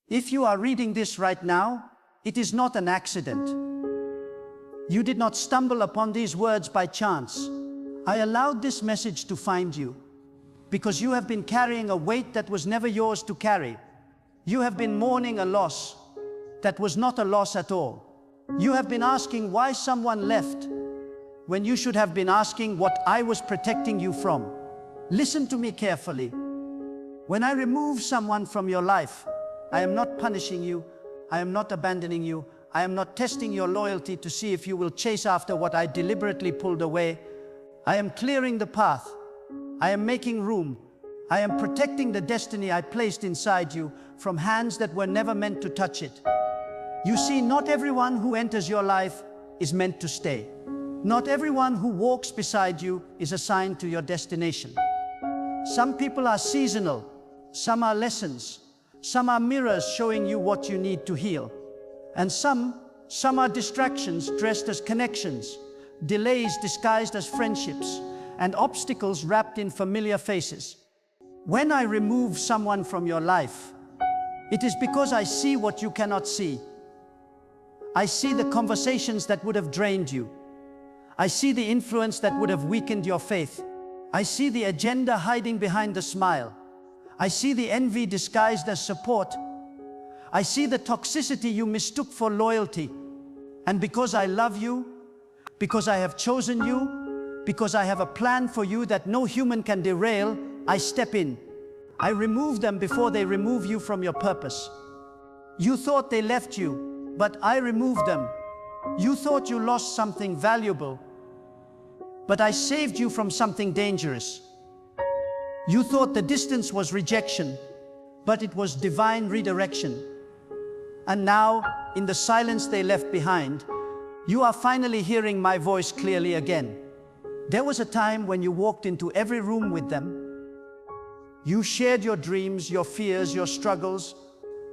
If you are reading this right now, it is not an accident. You did not stumble upon these words by chance. I allowed this message to find you because you have been carrying a weight that was never yours to carry. You have been mourning a loss that was not a loss at all. You have been asking why someone left when you should have been asking what I was protecting you from. Listen to me carefully. When I remove someone from your life, I am not punishing you. I am not abandoning you. I am not testing your loyalty to see if you will chase after what I deliberately pulled away. I am clearing the path. I am making room. I am protecting the destiny I placed inside you from hands that were never meant to touch it. You see, not everyone who enters your life is meant to stay. Not everyone who walks beside you is assigned to your destination. Some people are seasonal. Some are lessons. Some are mirrors showing you what you need to heal. And some are distractions dressed as connections, delays disguised as friendships, and obstacles wrapped in familiar faces. When I remove someone from your life, it is because I see what you cannot see. I see the conversations that would have drained you. I see the influence that would have weakened your faith. I see the agenda hiding behind the smile. I see the envy disguised as support. I see the toxicity you mistook for loyalty. And because I love you, because I have chosen you, because I have a plan for you that no human can derail, I step in. I remove them before they remove you from your purpose. You thought they left you, but I removed them. You thought you lost something valuable, but I saved you from something dangerous. You thought the distance was rejection, but it was divine redirection. And now, in the silence they left behind, you are finally hearing my voice clearly again. There was a time when you walked into every room with them. You shared your dreams, your fears, your struggles.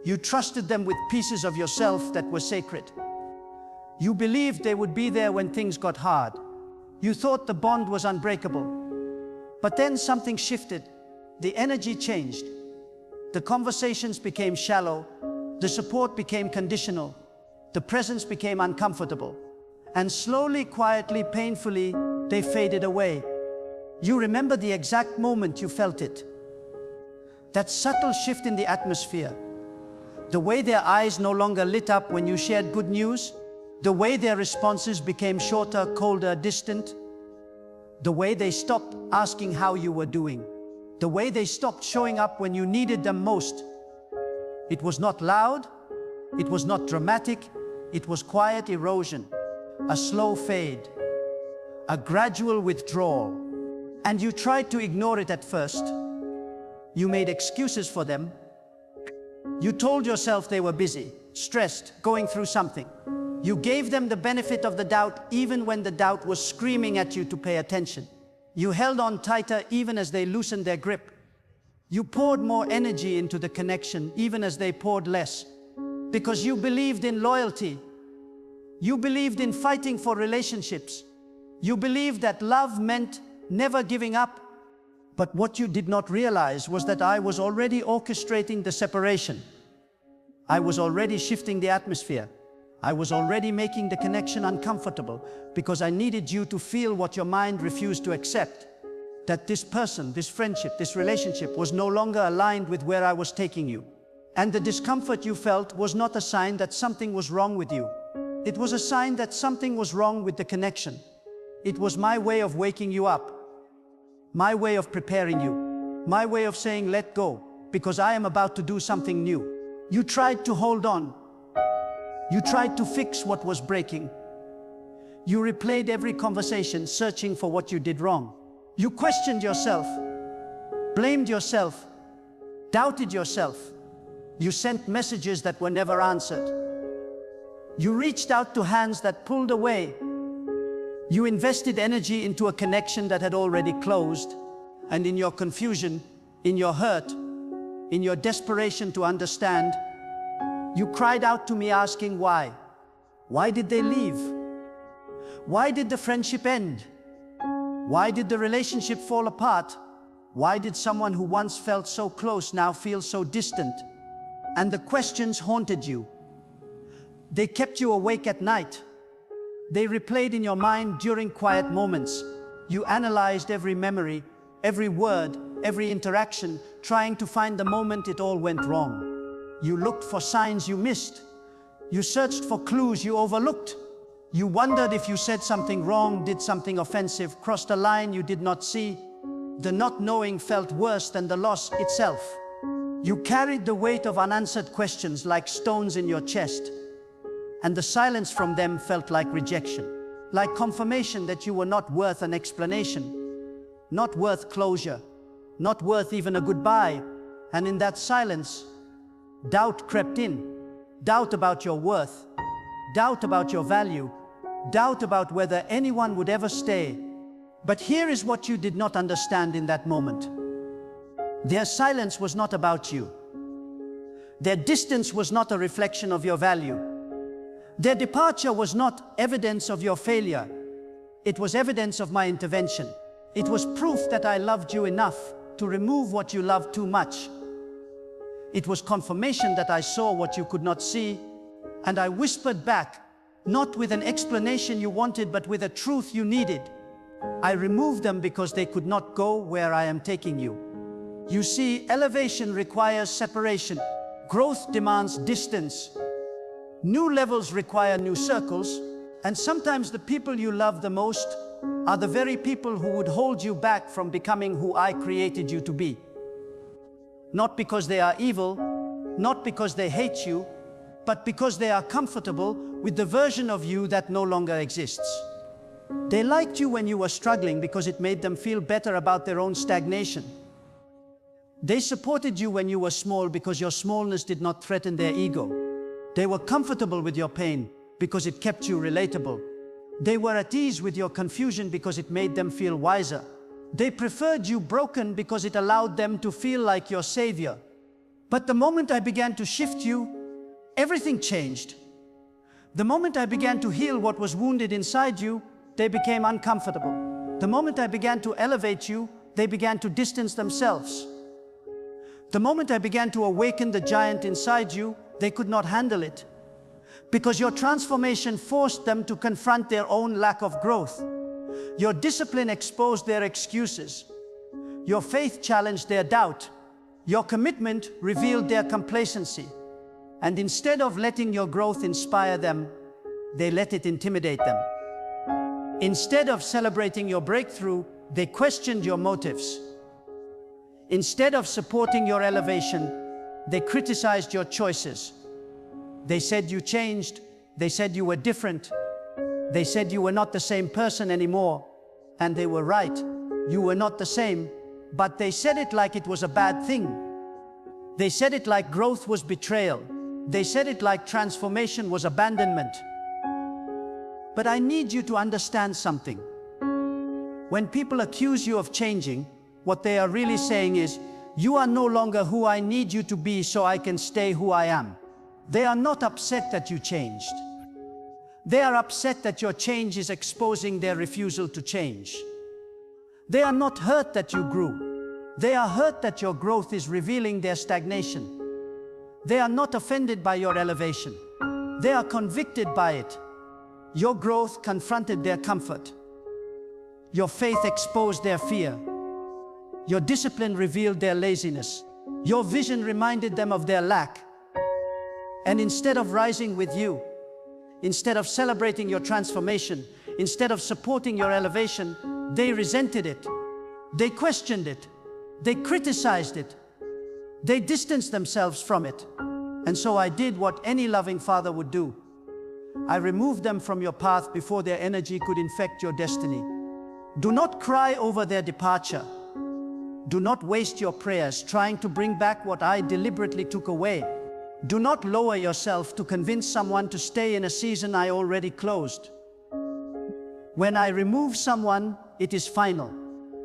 You trusted them with pieces of yourself that were sacred. You believed they would be there when things got hard. You thought the bond was unbreakable. But then something shifted. The energy changed. The conversations became shallow. The support became conditional. The presence became uncomfortable. And slowly, quietly, painfully, they faded away. You remember the exact moment you felt it. That subtle shift in the atmosphere. The way their eyes no longer lit up when you shared good news. The way their responses became shorter, colder, distant. The way they stopped asking how you were doing. The way they stopped showing up when you needed them most. It was not loud. It was not dramatic. It was quiet erosion. A slow fade. A gradual withdrawal. And you tried to ignore it at first. You made excuses for them. You told yourself they were busy, stressed, going through something. You gave them the benefit of the doubt even when the doubt was screaming at you to pay attention. You held on tighter even as they loosened their grip. You poured more energy into the connection even as they poured less. Because you believed in loyalty. You believed in fighting for relationships. You believed that love meant never giving up. But what you did not realize was that I was already orchestrating the separation. I was already shifting the atmosphere. I was already making the connection uncomfortable because I needed you to feel what your mind refused to accept. That this person, this friendship, this relationship was no longer aligned with where I was taking you. And the discomfort you felt was not a sign that something was wrong with you. It was a sign that something was wrong with the connection. It was my way of waking you up. My way of preparing you. My way of saying let go, because I am about to do something new. You tried to hold on. You tried to fix what was breaking. You replayed every conversation, searching for what you did wrong. You questioned yourself, blamed yourself, doubted yourself. You sent messages that were never answered. You reached out to hands that pulled away. You invested energy into a connection that had already closed. And in your confusion, in your hurt, in your desperation to understand, you cried out to me asking why. Why did they leave? Why did the friendship end? Why did the relationship fall apart? Why did someone who once felt so close now feel so distant? And the questions haunted you. They kept you awake at night. They replayed in your mind during quiet moments. You analyzed every memory, every word, every interaction, trying to find the moment it all went wrong. You looked for signs you missed. You searched for clues you overlooked. You wondered if you said something wrong, did something offensive, crossed a line you did not see. The not knowing felt worse than the loss itself. You carried the weight of unanswered questions like stones in your chest, and the silence from them felt like rejection, like confirmation that you were not worth an explanation, not worth closure, not worth even a goodbye. And in that silence, doubt crept in. Doubt about your worth, doubt about your value, doubt about whether anyone would ever stay. But here is what you did not understand in that moment. Their silence was not about you. Their distance was not a reflection of your value. Their departure was not evidence of your failure. It was evidence of my intervention. It was proof that I loved you enough to remove what you loved too much. It was confirmation that I saw what you could not see, and I whispered back, not with an explanation you wanted, but with a truth you needed. I removed them because they could not go where I am taking you. You see, elevation requires separation. Growth demands distance. New levels require new circles, and sometimes the people you love the most are the very people who would hold you back from becoming who I created you to be. Not because they are evil, not because they hate you, but because they are comfortable with the version of you that no longer exists. They liked you when you were struggling because it made them feel better about their own stagnation. They supported you when you were small because your smallness did not threaten their ego. They were comfortable with your pain because it kept you relatable. They were at ease with your confusion because it made them feel wiser. They preferred you broken because it allowed them to feel like your savior. But the moment I began to shift you, everything changed. The moment I began to heal what was wounded inside you, they became uncomfortable. The moment I began to elevate you, they began to distance themselves. The moment I began to awaken the giant inside you, they could not handle it. Because your transformation forced them to confront their own lack of growth. Your discipline exposed their excuses. Your faith challenged their doubt. Your commitment revealed their complacency. And instead of letting your growth inspire them, they let it intimidate them. Instead of celebrating your breakthrough, they questioned your motives. Instead of supporting your elevation, they criticized your choices. They said you changed. They said you were different. They said you were not the same person anymore. And they were right. You were not the same. But they said it like it was a bad thing. They said it like growth was betrayal. They said it like transformation was abandonment. But I need you to understand something. When people accuse you of changing, what they are really saying is, you are no longer who I need you to be, so I can stay who I am. They are not upset that you changed. They are upset that your change is exposing their refusal to change. They are not hurt that you grew. They are hurt that your growth is revealing their stagnation. They are not offended by your elevation. They are convicted by it. Your growth confronted their comfort. Your faith exposed their fear. Your discipline revealed their laziness. Your vision reminded them of their lack. And instead of rising with you, instead of celebrating your transformation, instead of supporting your elevation, they resented it. They questioned it. They criticized it. They distanced themselves from it. And so I did what any loving father would do. I removed them from your path before their energy could infect your destiny. Do not cry over their departure. Do not waste your prayers trying to bring back what I deliberately took away. Do not lower yourself to convince someone to stay in a season I already closed. When I remove someone, it is final.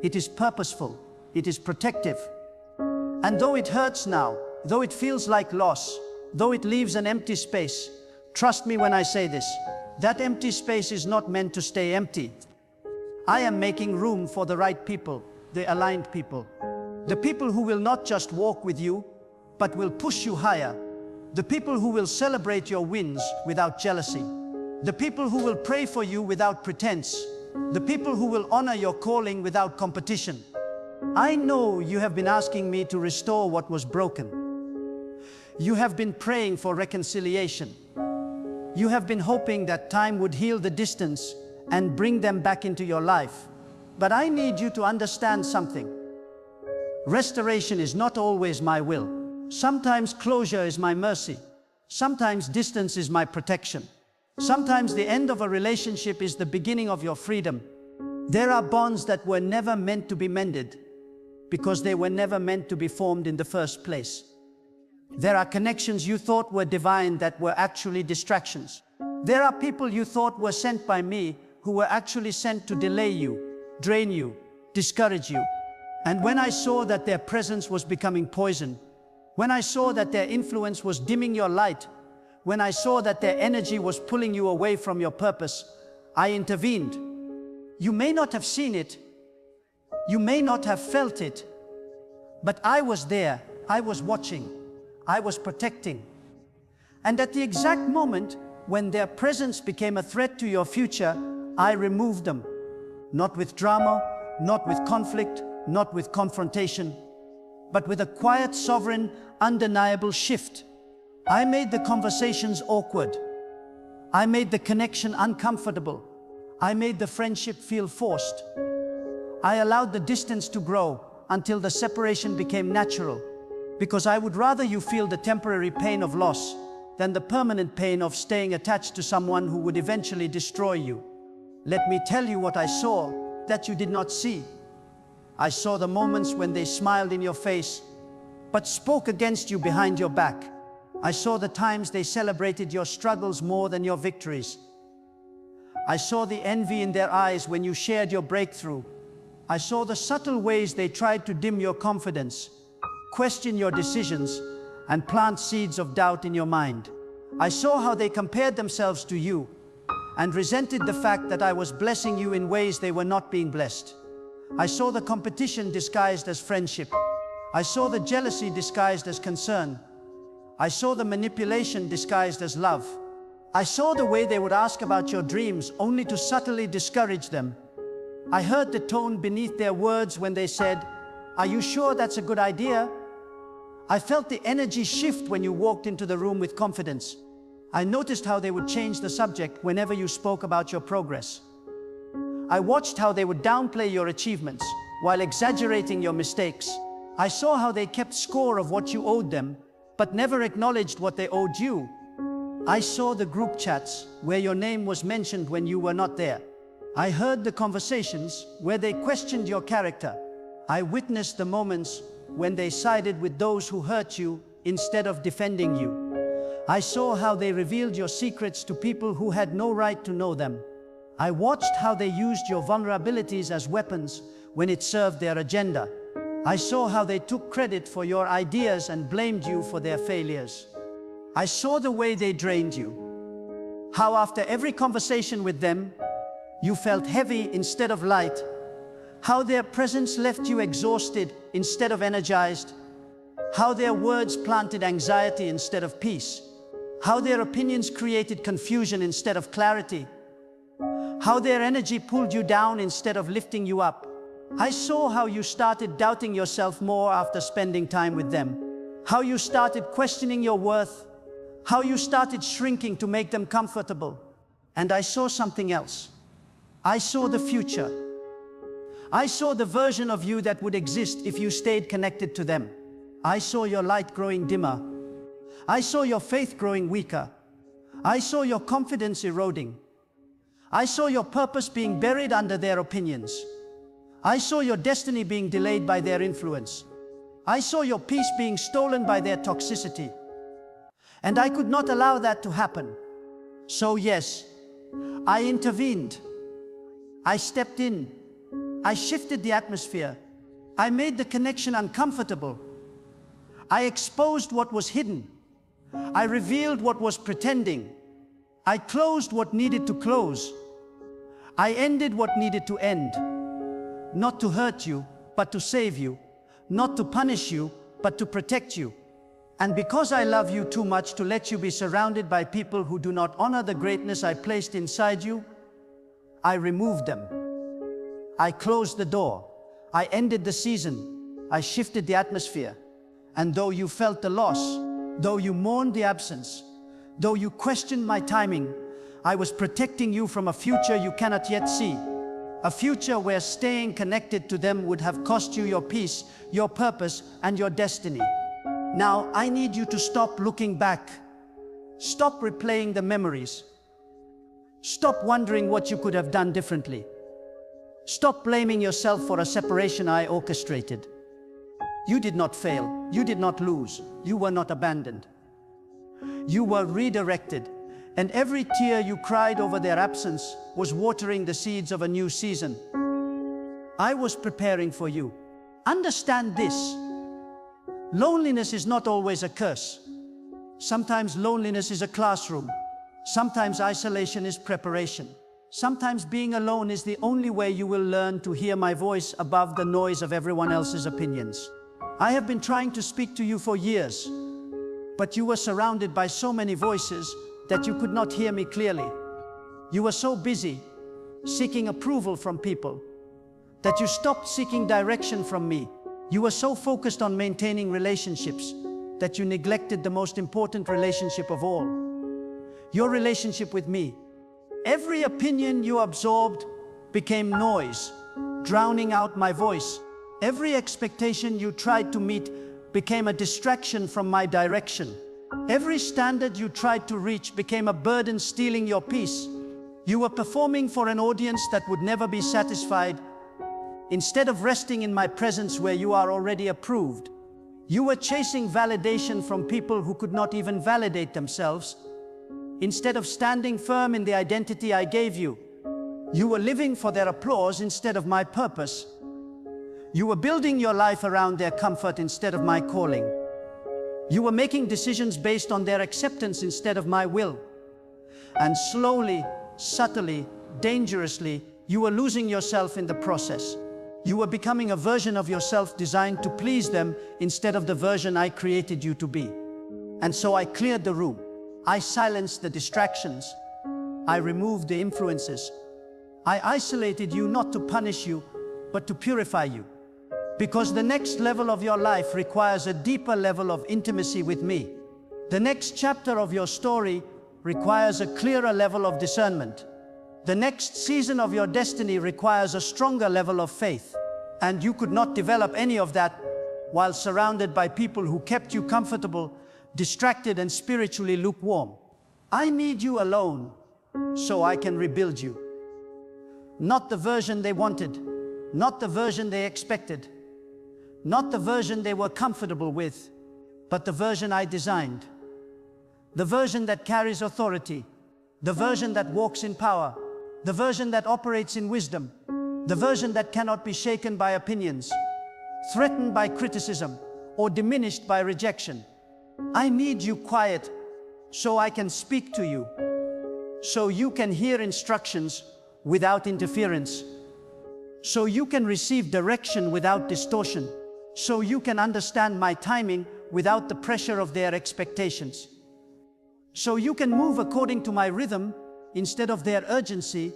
It is purposeful. It is protective. And though it hurts now, though it feels like loss, though it leaves an empty space, trust me when I say this, that empty space is not meant to stay empty. I am making room for the right people, the aligned people. The people who will not just walk with you, but will push you higher. The people who will celebrate your wins without jealousy. The people who will pray for you without pretense. The people who will honor your calling without competition. I know you have been asking me to restore what was broken. You have been praying for reconciliation. You have been hoping that time would heal the distance and bring them back into your life. But I need you to understand something. Restoration is not always my will. Sometimes closure is my mercy. Sometimes distance is my protection. Sometimes the end of a relationship is the beginning of your freedom. There are bonds that were never meant to be mended because they were never meant to be formed in the first place. There are connections you thought were divine that were actually distractions. There are people you thought were sent by me who were actually sent to delay you, drain you, discourage you. And when I saw that their presence was becoming poison, when I saw that their influence was dimming your light, when I saw that their energy was pulling you away from your purpose, I intervened. You may not have seen it, you may not have felt it, but I was there, I was watching, I was protecting. And at the exact moment when their presence became a threat to your future, I removed them. Not with drama, not with conflict, not with confrontation, but with a quiet, sovereign, undeniable shift. I made the conversations awkward. I made the connection uncomfortable. I made the friendship feel forced. I allowed the distance to grow until the separation became natural, because I would rather you feel the temporary pain of loss than the permanent pain of staying attached to someone who would eventually destroy you. Let me tell you what I saw that you did not see. I saw the moments when they smiled in your face, but spoke against you behind your back. I saw the times they celebrated your struggles more than your victories. I saw the envy in their eyes when you shared your breakthrough. I saw the subtle ways they tried to dim your confidence, question your decisions, and plant seeds of doubt in your mind. I saw how they compared themselves to you and resented the fact that I was blessing you in ways they were not being blessed. I saw the competition disguised as friendship. I saw the jealousy disguised as concern. I saw the manipulation disguised as love. I saw the way they would ask about your dreams only to subtly discourage them. I heard the tone beneath their words when they said, "Are you sure that's a good idea?" I felt the energy shift when you walked into the room with confidence. I noticed how they would change the subject whenever you spoke about your progress. I watched how they would downplay your achievements while exaggerating your mistakes. I saw how they kept score of what you owed them, but never acknowledged what they owed you. I saw the group chats where your name was mentioned when you were not there. I heard the conversations where they questioned your character. I witnessed the moments when they sided with those who hurt you instead of defending you. I saw how they revealed your secrets to people who had no right to know them. I watched how they used your vulnerabilities as weapons when it served their agenda. I saw how they took credit for your ideas and blamed you for their failures. I saw the way they drained you. How after every conversation with them, you felt heavy instead of light. How their presence left you exhausted instead of energized. How their words planted anxiety instead of peace. How their opinions created confusion instead of clarity. How their energy pulled you down instead of lifting you up. I saw how you started doubting yourself more after spending time with them. How you started questioning your worth. How you started shrinking to make them comfortable. And I saw something else. I saw the future. I saw the version of you that would exist if you stayed connected to them. I saw your light growing dimmer. I saw your faith growing weaker. I saw your confidence eroding. I saw your purpose being buried under their opinions. I saw your destiny being delayed by their influence. I saw your peace being stolen by their toxicity. And I could not allow that to happen. So yes, I intervened. I stepped in. I shifted the atmosphere. I made the connection uncomfortable. I exposed what was hidden. I revealed what was pretending. I closed what needed to close. I ended what needed to end. Not to hurt you, but to save you. Not to punish you, but to protect you. And because I love you too much to let you be surrounded by people who do not honor the greatness I placed inside you, I removed them. I closed the door. I ended the season. I shifted the atmosphere. And though you felt the loss, though you mourned the absence, though you questioned my timing, I was protecting you from a future you cannot yet see. A future where staying connected to them would have cost you your peace, your purpose, and your destiny. Now, I need you to stop looking back. Stop replaying the memories. Stop wondering what you could have done differently. Stop blaming yourself for a separation I orchestrated. You did not fail. You did not lose. You were not abandoned. You were redirected, and every tear you cried over their absence was watering the seeds of a new season. I was preparing for you. Understand this. Loneliness is not always a curse. Sometimes loneliness is a classroom. Sometimes isolation is preparation. Sometimes being alone is the only way you will learn to hear my voice above the noise of everyone else's opinions. I have been trying to speak to you for years, but you were surrounded by so many voices that you could not hear me clearly. You were so busy seeking approval from people that you stopped seeking direction from me. You were so focused on maintaining relationships that you neglected the most important relationship of all, your relationship with me. Every opinion you absorbed became noise, drowning out my voice. Every expectation you tried to meet became a distraction from my direction. Every standard you tried to reach became a burden stealing your peace. You were performing for an audience that would never be satisfied, instead of resting in my presence where you are already approved. You were chasing validation from people who could not even validate themselves. Instead of standing firm in the identity I gave you, you were living for their applause instead of my purpose. You were building your life around their comfort instead of my calling. You were making decisions based on their acceptance instead of my will. And slowly, subtly, dangerously, you were losing yourself in the process. You were becoming a version of yourself designed to please them instead of the version I created you to be. And so I cleared the room. I silenced the distractions. I removed the influences. I isolated you not to punish you, but to purify you. Because the next level of your life requires a deeper level of intimacy with me. The next chapter of your story requires a clearer level of discernment. The next season of your destiny requires a stronger level of faith. And you could not develop any of that while surrounded by people who kept you comfortable, distracted, and spiritually lukewarm. I need you alone so I can rebuild you. Not the version they wanted, not the version they expected, not the version they were comfortable with, but the version I designed. The version that carries authority, the version that walks in power, the version that operates in wisdom, the version that cannot be shaken by opinions, threatened by criticism, or diminished by rejection. I need you quiet so I can speak to you, so you can hear instructions without interference, so you can receive direction without distortion, so you can understand my timing without the pressure of their expectations, so you can move according to my rhythm instead of their urgency.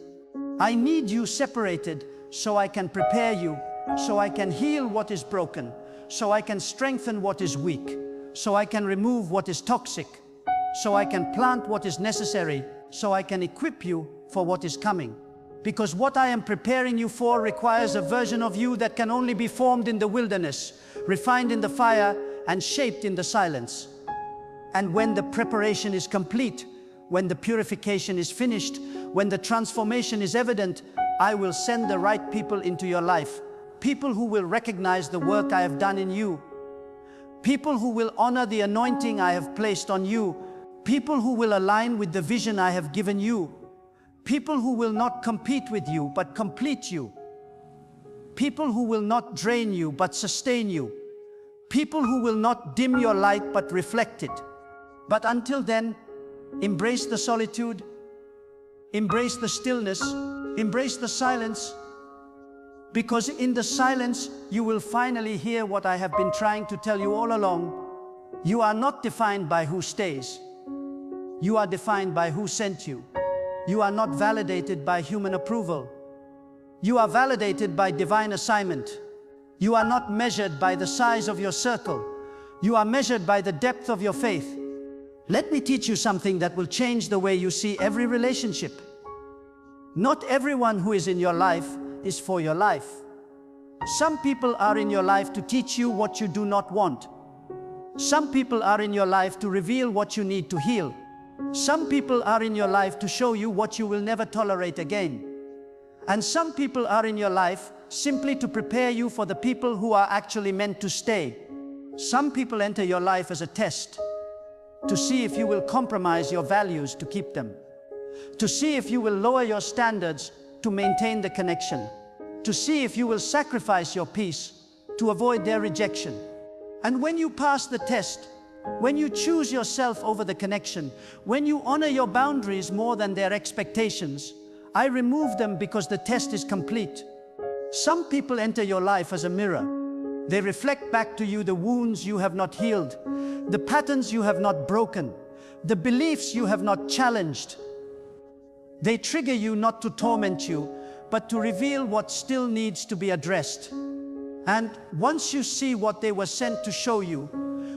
I need you separated so I can prepare you, so I can heal what is broken, so I can strengthen what is weak, so I can remove what is toxic, so I can plant what is necessary, so I can equip you for what is coming. Because what I am preparing you for requires a version of you that can only be formed in the wilderness, refined in the fire, and shaped in the silence. And when the preparation is complete, when the purification is finished, when the transformation is evident, I will send the right people into your life. People who will recognize the work I have done in you. People who will honor the anointing I have placed on you. People who will align with the vision I have given you. People who will not compete with you, but complete you. People who will not drain you, but sustain you. People who will not dim your light, but reflect it. But until then, embrace the solitude, embrace the stillness, embrace the silence, because in the silence, you will finally hear what I have been trying to tell you all along. You are not defined by who stays. You are defined by who sent you. You are not validated by human approval. You are validated by divine assignment. You are not measured by the size of your circle. You are measured by the depth of your faith. Let me teach you something that will change the way you see every relationship. Not everyone who is in your life is for your life. Some people are in your life to teach you what you do not want. Some people are in your life to reveal what you need to heal. Some people are in your life to show you what you will never tolerate again. And some people are in your life simply to prepare you for the people who are actually meant to stay. Some people enter your life as a test, to see if you will compromise your values to keep them, to see if you will lower your standards to maintain the connection, to see if you will sacrifice your peace to avoid their rejection. And when you pass the test, when you choose yourself over the connection, when you honor your boundaries more than their expectations, I remove them because the test is complete. Some people enter your life as a mirror. They reflect back to you the wounds you have not healed, the patterns you have not broken, the beliefs you have not challenged. They trigger you not to torment you, but to reveal what still needs to be addressed. And once you see what they were sent to show you,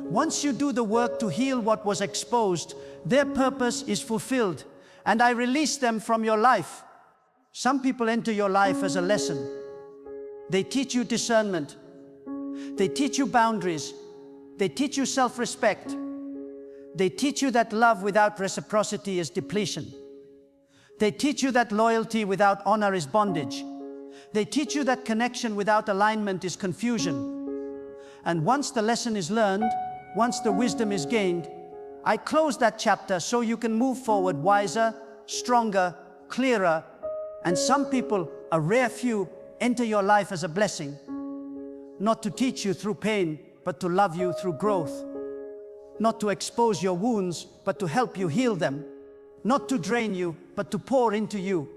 once you do the work to heal what was exposed, their purpose is fulfilled, and I release them from your life. Some people enter your life as a lesson. They teach you discernment. They teach you boundaries. They teach you self-respect. They teach you that love without reciprocity is depletion. They teach you that loyalty without honor is bondage. They teach you that connection without alignment is confusion. And once the lesson is learned, once the wisdom is gained, I close that chapter so you can move forward wiser, stronger, clearer. And some people, a rare few, enter your life as a blessing, not to teach you through pain, but to love you through growth. Not to expose your wounds, but to help you heal them. Not to drain you, but to pour into you.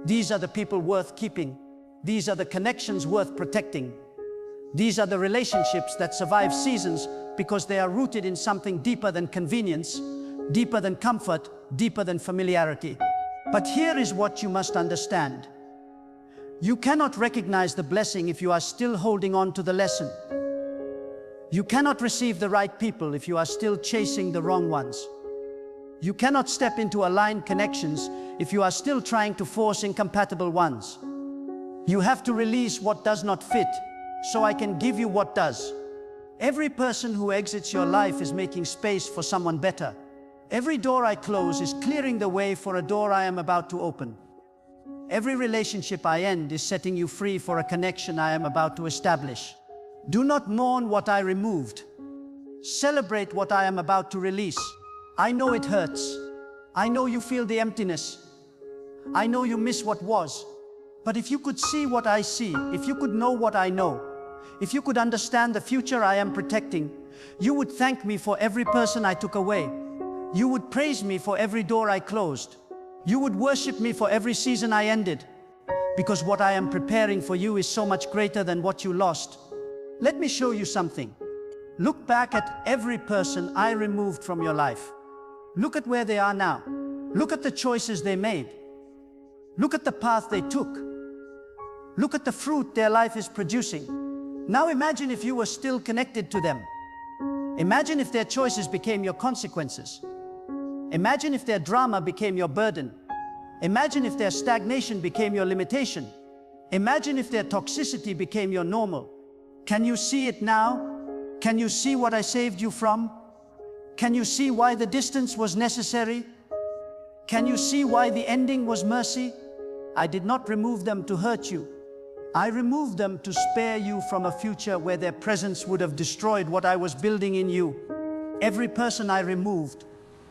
These are the people worth keeping. These are the connections worth protecting. These are the relationships that survive seasons because they are rooted in something deeper than convenience, deeper than comfort, deeper than familiarity. But here is what you must understand. You cannot recognize the blessing if you are still holding on to the lesson. You cannot receive the right people if you are still chasing the wrong ones. You cannot step into aligned connections if you are still trying to force incompatible ones. You have to release what does not fit, so I can give you what does. Every person who exits your life is making space for someone better. Every door I close is clearing the way for a door I am about to open. Every relationship I end is setting you free for a connection I am about to establish. Do not mourn what I removed. Celebrate what I am about to release. I know it hurts. I know you feel the emptiness. I know you miss what was. But if you could see what I see, if you could know what I know, if you could understand the future I am protecting, you would thank me for every person I took away. You would praise me for every door I closed. You would worship me for every season I ended. Because what I am preparing for you is so much greater than what you lost. Let me show you something. Look back at every person I removed from your life. Look at where they are now. Look at the choices they made. Look at the path they took. Look at the fruit their life is producing. Now imagine if you were still connected to them. Imagine if their choices became your consequences. Imagine if their drama became your burden. Imagine if their stagnation became your limitation. Imagine if their toxicity became your normal. Can you see it now? Can you see what I saved you from? Can you see why the distance was necessary? Can you see why the ending was mercy? I did not remove them to hurt you. I removed them to spare you from a future where their presence would have destroyed what I was building in you. Every person I removed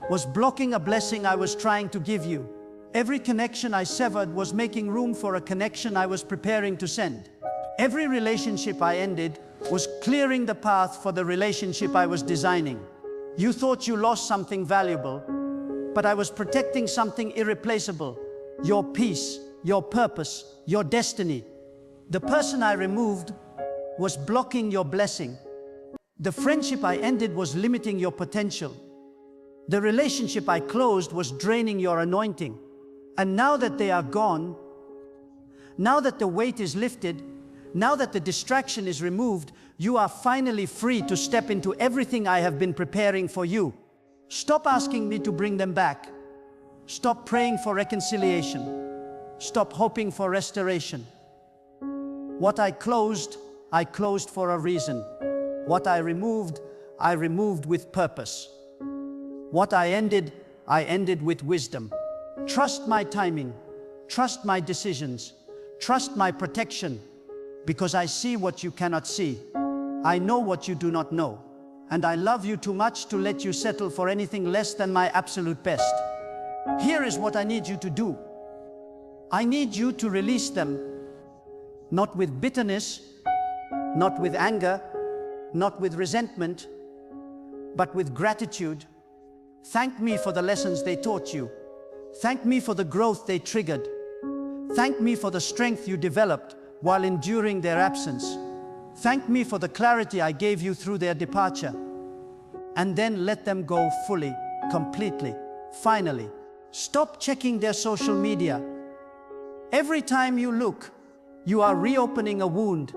was blocking a blessing I was trying to give you. Every connection I severed was making room for a connection I was preparing to send. Every relationship I ended was clearing the path for the relationship I was designing. You thought you lost something valuable, but I was protecting something irreplaceable. Your peace, your purpose, your destiny. The person I removed was blocking your blessing. The friendship I ended was limiting your potential. The relationship I closed was draining your anointing. And now that they are gone, now that the weight is lifted, now that the distraction is removed, you are finally free to step into everything I have been preparing for you. Stop asking me to bring them back. Stop praying for reconciliation. Stop hoping for restoration. What I closed for a reason. What I removed with purpose. What I ended with wisdom. Trust my timing. Trust my decisions. Trust my protection. Because I see what you cannot see. I know what you do not know. And I love you too much to let you settle for anything less than my absolute best. Here is what I need you to do. I need you to release them, not with bitterness, not with anger, not with resentment, but with gratitude. Thank me for the lessons they taught you. Thank me for the growth they triggered. Thank me for the strength you developed while enduring their absence. Thank me for the clarity I gave you through their departure. And then let them go fully, completely, finally. Stop checking their social media. Every time you look, you are reopening a wound.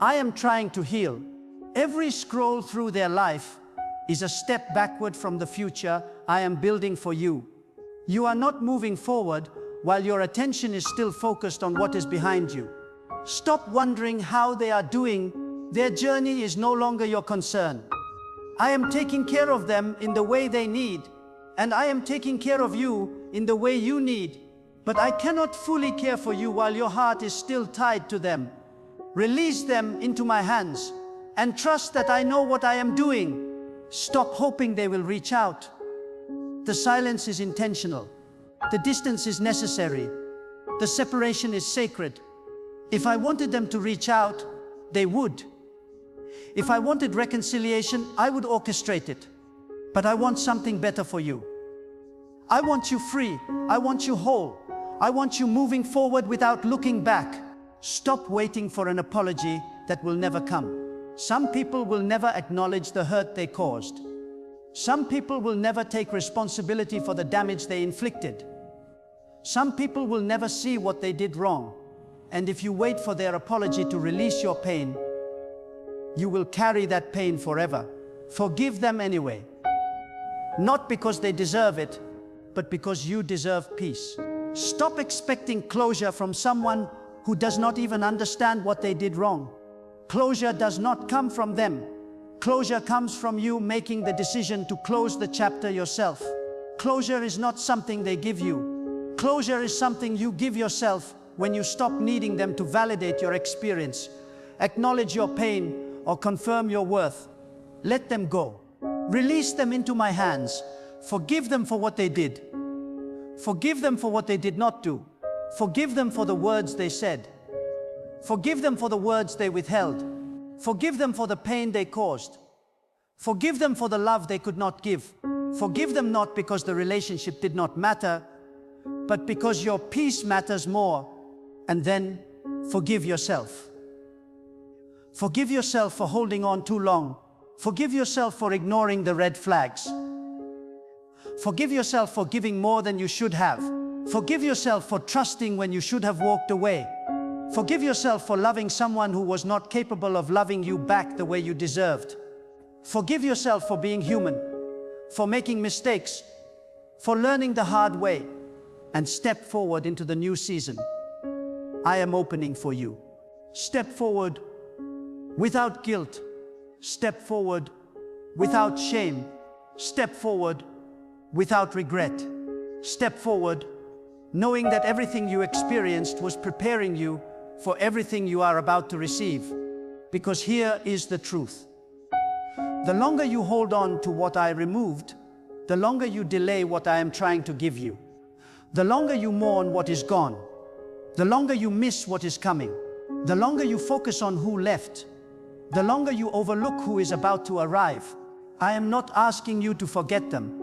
I am trying to heal. Every scroll through their life is a step backward from the future I am building for you. You are not moving forward while your attention is still focused on what is behind you. Stop wondering how they are doing. Their journey is no longer your concern. I am taking care of them in the way they need, and I am taking care of you in the way you need. But I cannot fully care for you while your heart is still tied to them. Release them into my hands and trust that I know what I am doing. Stop hoping they will reach out. The silence is intentional. The distance is necessary. The separation is sacred. If I wanted them to reach out, they would. If I wanted reconciliation, I would orchestrate it. But I want something better for you. I want you free. I want you whole. I want you moving forward without looking back. Stop waiting for an apology that will never come. Some people will never acknowledge the hurt they caused. Some people will never take responsibility for the damage they inflicted. Some people will never see what they did wrong. And if you wait for their apology to release your pain, you will carry that pain forever. Forgive them anyway. Not because they deserve it, but because you deserve peace. Stop expecting closure from someone who does not even understand what they did wrong. Closure does not come from them. Closure comes from you making the decision to close the chapter yourself. Closure is not something they give you. Closure is something you give yourself when you stop needing them to validate your experience, acknowledge your pain, or confirm your worth. Let them go. Release them into my hands. Forgive them for what they did. Forgive them for what they did not do. Forgive them for the words they said. Forgive them for the words they withheld. Forgive them for the pain they caused. Forgive them for the love they could not give. Forgive them not because the relationship did not matter, but because your peace matters more. And then forgive yourself. Forgive yourself for holding on too long. Forgive yourself for ignoring the red flags. Forgive yourself for giving more than you should have. Forgive yourself for trusting when you should have walked away. Forgive yourself for loving someone who was not capable of loving you back the way you deserved. Forgive yourself for being human, for making mistakes, for learning the hard way, and step forward into the new season. I am opening for you. Step forward without guilt. Step forward without shame. Step forward without regret. Step forward knowing that everything you experienced was preparing you for everything you are about to receive. Because here is the truth. The longer you hold on to what I removed, the longer you delay what I am trying to give you. The longer you mourn what is gone, the longer you miss what is coming. The longer you focus on who left, the longer you overlook who is about to arrive. I am not asking you to forget them.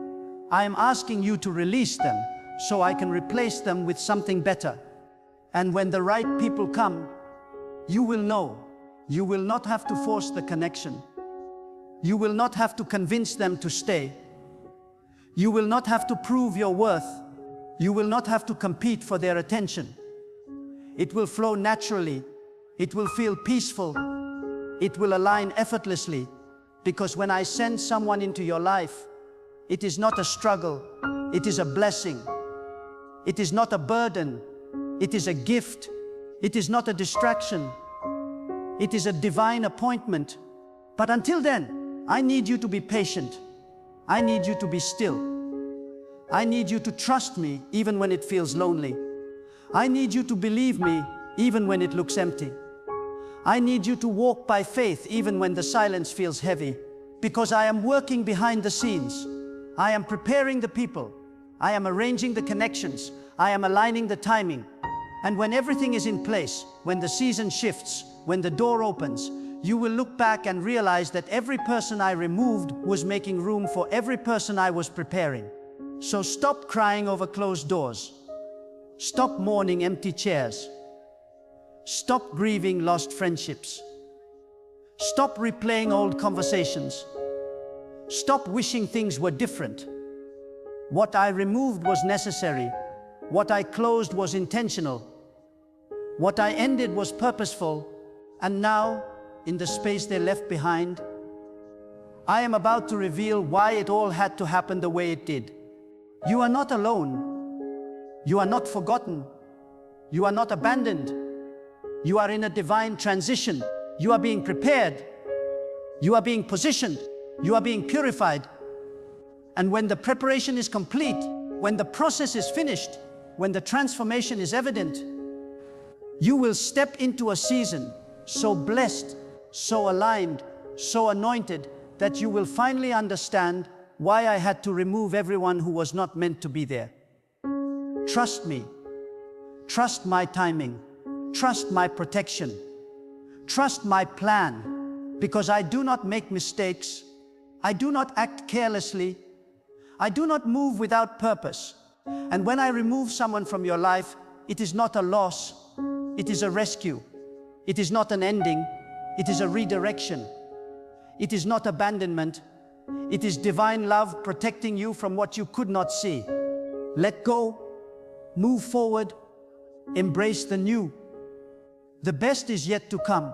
I am asking you to release them so I can replace them with something better. And when the right people come, you will know. You will not have to force the connection. You will not have to convince them to stay. You will not have to prove your worth. You will not have to compete for their attention. It will flow naturally. It will feel peaceful. It will align effortlessly. Because when I send someone into your life, it is not a struggle. It is a blessing. It is not a burden. It is a gift. It is not a distraction. It is a divine appointment. But until then, I need you to be patient. I need you to be still. I need you to trust me even when it feels lonely. I need you to believe me even when it looks empty. I need you to walk by faith even when the silence feels heavy. Because I am working behind the scenes. I am preparing the people. I am arranging the connections. I am aligning the timing. And when everything is in place, when the season shifts, when the door opens, you will look back and realize that every person I removed was making room for every person I was preparing. So stop crying over closed doors. Stop mourning empty chairs. Stop grieving lost friendships. Stop replaying old conversations. Stop wishing things were different. What I removed was necessary. What I closed was intentional. What I ended was purposeful. And now, in the space they left behind, I am about to reveal why it all had to happen the way it did. You are not alone. You are not forgotten. You are not abandoned. You are in a divine transition. You are being prepared. You are being positioned. You are being purified. And when the preparation is complete, when the process is finished, when the transformation is evident, you will step into a season so blessed, so aligned, so anointed, that you will finally understand why I had to remove everyone who was not meant to be there. Trust me. Trust my timing. Trust my protection. Trust my plan. Because I do not make mistakes. I do not act carelessly. I do not move without purpose. And when I remove someone from your life, it is not a loss. It is a rescue. It is not an ending. It is a redirection. It is not abandonment. It is divine love protecting you from what you could not see. Let go. Move forward. Embrace the new. The best is yet to come.